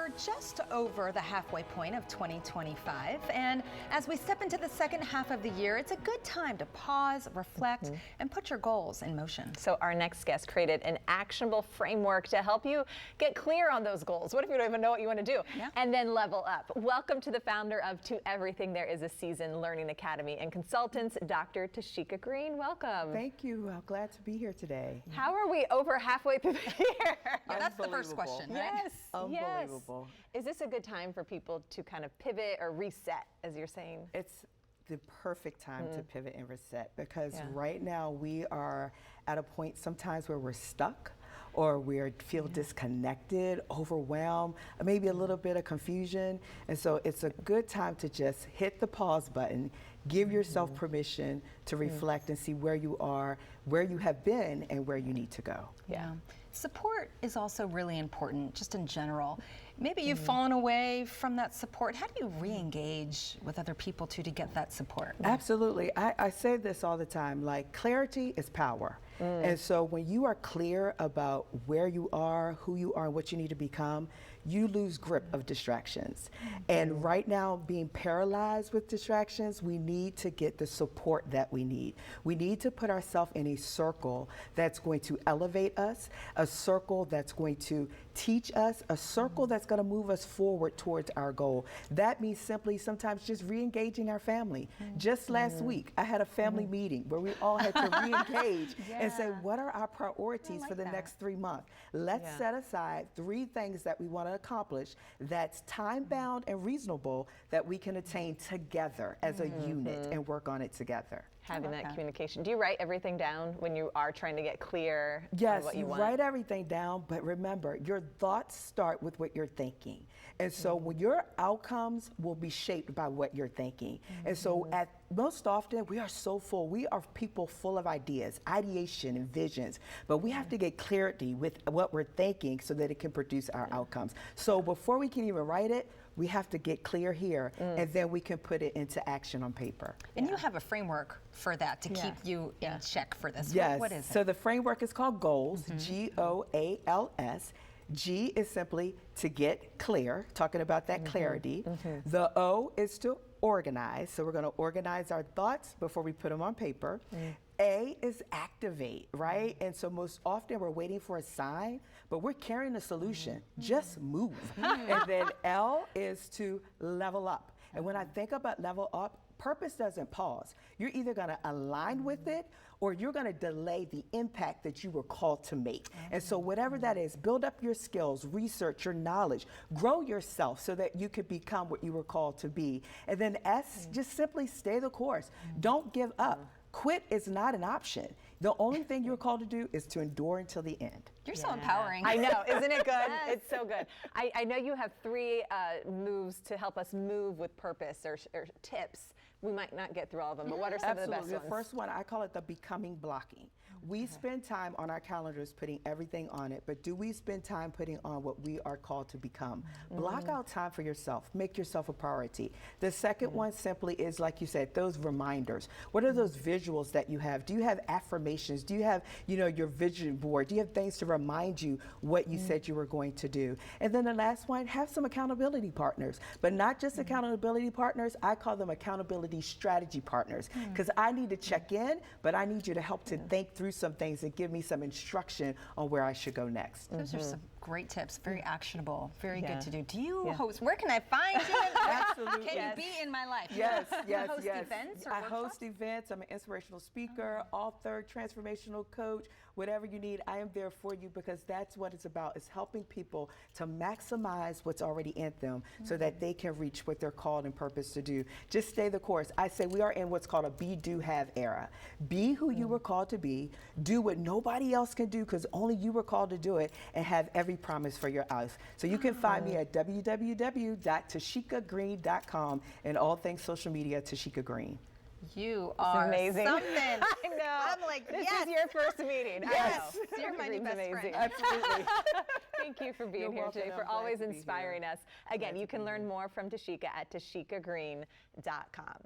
We're just over the halfway point of 2025, and as we step into the second half of the year, it's a good time to pause, reflect, and put your goals in motion. So our next guest created an actionable framework to help you get clear on those goals. What if you don't even know what you want to do? Yeah. And then level up. Welcome to the founder of To Everything There Is a Season Learning Academy and Consultants, Dr. Tasheka Green. Welcome. Thank you. I'm glad to be here today. How are we over halfway through the year? Yeah, that's the first question, right? Yes. Unbelievable. Yes. Is this a good time for people to kind of pivot or reset, as you're saying? It's the perfect time to pivot and reset because right now we are at a point sometimes where we're stuck or we feel disconnected, overwhelmed, maybe a little bit of confusion. And so it's a good time to just hit the pause button, give yourself permission to reflect and see where you are, where you have been, and where you need to go. Yeah. Support is also really important, just in general. Maybe you've fallen away from that support. How do you re-engage with other people to get that support? Absolutely. I say this all the time, like clarity is power. And so when you are clear about where you are, who you are, and what you need to become, you lose grip of distractions. And right now, being paralyzed with distractions, we need to get the support that we need. We need to put ourselves in a circle that's going to elevate us, a circle that's going to teach us, a circle that's going to move us forward towards our goal. That means simply sometimes just re-engaging our family. Just last week, I had a family meeting where we all had to re-engage and say, what are our priorities for the next 3 months? Let's set aside 3 things that we want to accomplish that's time-bound and reasonable that we can attain together as a unit and work on it together. Having that communication. Do you write everything down when you are trying to get clear Yes, on what you want? write everything down, but remember, your thoughts start with what you're thinking. And so when your outcomes will be shaped by what you're thinking. And so most often, we are so full. We are people full of ideas, ideation and visions, but we have to get clarity with what we're thinking so that it can produce our outcomes. So before we can even write it, we have to get clear here, and then we can put it into action on paper. And you have a framework for that to keep you in check for this. Yes. What is it? So the framework is called GOALS, G-O-A-L-S. G is simply to get clear, talking about that clarity. The O is to organize. So we're going to organize our thoughts before we put them on paper. A is activate, right? And so most often we're waiting for a sign, but we're carrying a solution. Just move. And then L is to level up. And when I think about level up, purpose doesn't pause. You're either going to align with it or you're going to delay the impact that you were called to make. And so whatever that is, build up your skills, research your knowledge, grow yourself so that you could become what you were called to be. And then S, just simply stay the course. Don't give up. Quit is not an option. The only thing you're called to do is to endure until the end. You're so empowering. I know, isn't it good? It's so good. I know you have 3 moves to help us move with purpose or tips. We might not get through all of them, but what are some of the best ones? The first one, I call it the becoming blocking. We spend time on our calendars putting everything on it, but do we spend time putting on what we are called to become? Block out time for yourself. Make yourself a priority. The second one simply is, like you said, those reminders. What are those visuals that you have? Do you have affirmations? Do you have, your vision board? Do you have things to remind you what you said you were going to do? And then the last one, have some accountability partners, but not just accountability partners. I call them accountability strategy partners, because I need to check in, but I need you to help to think through some things and give me some instruction on where I should go next. Those are some great tips, very actionable, very good to do. Do you host, where can I find you? Absolutely. Can you be in my life? Yes, yes, host yes. events or I workshops? host events. I'm an inspirational speaker, author, transformational coach. Whatever you need, I am there for you, because that's what it's about, is helping people to maximize what's already in them so that they can reach what they're called and purpose to do. Just stay the course. I say we are in what's called a be, do, have era. Be who you were called to be, do what nobody else can do because only you were called to do it, and have every promise for your life. So you can find me at www.tashekagreen.com and all things social media, Tasheka Green. You are amazing. Something. I know. I'm like, this yes. is your first meeting. Yes. I know. You're my new best friend. Absolutely. Thank you for being You're here welcome. today, for I'm glad always to be inspiring here. us. Again, Glad you to can be learn here. more from Tasheka at tashekagreen.com.